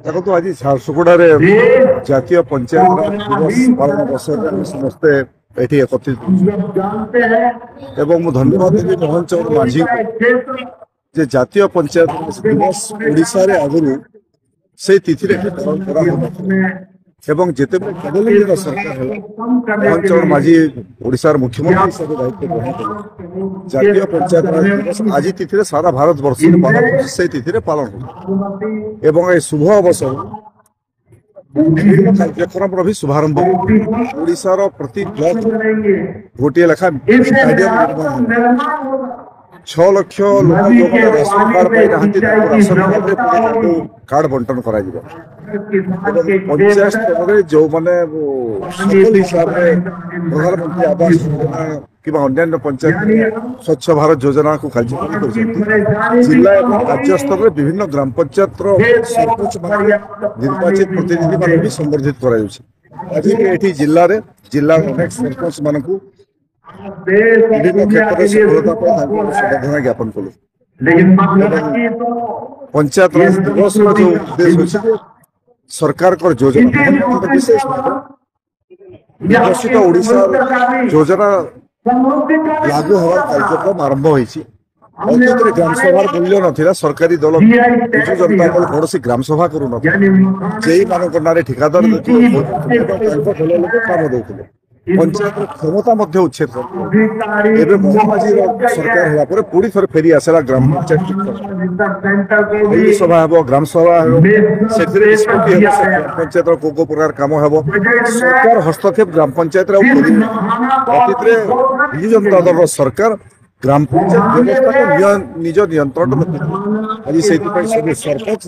ଦେଖନ୍ତୁ ଆଜି ଝାରସୁଗୁଡ଼ାରେ ଜାତୀୟ ପଞ୍ଚାୟତ ଦିବସ ପାଳନ ଅବସରରେ ସମସ୍ତେ ଏଠି ଏକତ୍ରିତ ଏବଂ ମୁଁ ଧନ୍ୟବାଦ ଦେବି ମୋହନ ଚରଣ ମାଝୀଙ୍କୁ ଯେ ଜାତୀୟ ପଞ୍ଚାୟତ ଦିବସ ଓଡ଼ିଶାରେ ଆଗରୁ ସେଇ ତିଥିରେ ପାଳନ କରାଯାଉନଥିଲା ଏବଂ ଯେତେବେଳେ କେବଳ ସରକାର ହେଲା ମୋହନ ଚରଣ ମାଝୀ ଓଡ଼ିଶାର ମୁଖ୍ୟମନ୍ତ୍ରୀ ହିସାବରେ ଦାୟିତ୍ୱ ଗ୍ରହଣ କଲେ ଜାତୀୟ ପଞ୍ଚାୟତ ଦିବସ ଆଜି ତିଥିରେ ସାରା ଭାରତ ବର୍ଷରେ ପାଳନ ହେଉଛି ସେଇ ତିଥିରେ ପାଳନ ହେଉଛି ଏବଂ ଏ ଶୁଭ ଅବସର ବିଭିନ୍ନ କାର୍ଯ୍ୟକ୍ରମର ବି ଶୁଭାରମ୍ଭ ଓଡ଼ିଶାର ପ୍ରତି ବ୍ଲକ ଗୋଟିଏ ଲେଖା ଷ୍ଟାଡିୟମ ନିର୍ମାଣ ହେବ 6 ଲକ୍ଷ ଲୋକ ଯେଉଁମାନେ ରାସନ କାର୍ଡ ପାଇନାହାନ୍ତି ତାଙ୍କୁ ରାସନ କାର୍ଡରେ ତାଙ୍କୁ କାର୍ଡ ବଣ୍ଟନ କରାଯିବ ଏବଂ ପଞ୍ଚାୟତ ସ୍ତରରେ ଯେଉଁମାନେ ସଫଳ ହିସାବରେ ପ୍ରଧାନମନ୍ତ୍ରୀ ଆବାସ ଯୋଜନା କିମ୍ବା ଅନ୍ୟାନ୍ୟ ପଞ୍ଚାୟତ ସ୍ୱଚ୍ଛ ଭାରତ ଯୋଜନାକୁ କାର୍ଯ୍ୟକାରୀ କରିଛନ୍ତି ଜିଲ୍ଲା ଏବଂ ରାଜ୍ୟ ସ୍ତରରେ ବିଭିନ୍ନ ଗ୍ରାମ ପଞ୍ଚାୟତର ସରପଞ୍ଚ ନିର୍ବାଚିତ ପ୍ରତିନିଧିମାନଙ୍କୁ ବି ସମ୍ବର୍ଦ୍ଧିତ କରାଯାଉଛି ଆଜି ଏଠି ଜିଲ୍ଲାର ଅନେକ ସରପଞ୍ଚ ମାନଙ୍କୁ ବିଭିନ୍ନ କ୍ଷେତ୍ରରେ ସଫଳତା ପାଇଁ ତାଙ୍କୁ ସମ୍ବର୍ଦ୍ଧନା ଜ୍ଞାପନ କଲୁ ପଞ୍ଚାୟତ ରାଜ ଦିବସର ଯେଉଁ ଉଦ୍ଦେଶ୍ୟ ଅଛି ସରକାରଙ୍କର ଯୋଜନା ବିଶେଷ ଭାବେ ବିକଶିତ ଓଡ଼ିଶା ଯୋଜନା ଲାଗୁ ହେବାର କାର୍ଯ୍ୟକ୍ରମ ଆରମ୍ଭ ହୋଇଛି ଅତୀତରେ ଗ୍ରାମସଭାର ମୂଲ୍ୟ ନଥିଲା ସରକାରୀ ଦଳ ବିଜୁ ଜନତା ଦଳ କୌଣସି ଗ୍ରାମସଭା କରୁନଥିଲା ଯେଉଁମାନଙ୍କ ନାଁରେ ଠିକାଦାର ଦେଉଥିଲେ ଭଲ ଲୋକ କାମ ଦେଉଥିଲେ ପଞ୍ଚାୟତର କ୍ଷମତା ମଧ୍ୟ ଉଚ୍ଛେଦ ଏବେ ମୋହନ ମାଝୀର ସରକାର ହେଲା ପରେ ପୁଣି ଥରେ ଫେରି ଆସିଲା ଗ୍ରାମ ପଞ୍ଚାୟତ ପଲ୍ଲୀ ସଭା ହେବ ଗ୍ରାମ ସଭା ହେବ ସେଥିରେ ନିଷ୍ପତ୍ତି ହେବ ସେ ଗ୍ରାମ ପଞ୍ଚାୟତର କୋଉ କୋଉ ପ୍ରକାର କାମ ହେବ ସରକାର ହସ୍ତକ୍ଷେପ ଗ୍ରାମ ପଞ୍ଚାୟତରେ ଆଉ କରିବେ ଅତୀତରେ ବିଜୁ ଜନତା ଦଳର ସରକାର ଗ୍ରାମ ପଞ୍ଚାୟତ ବ୍ୟବସ୍ଥାକୁ ନିଜ ନିୟନ୍ତ୍ରଣ ରଖିଥିଲେ ଆଜି ସେଇଥିପାଇଁ ସବୁ ସରପଞ୍ଚ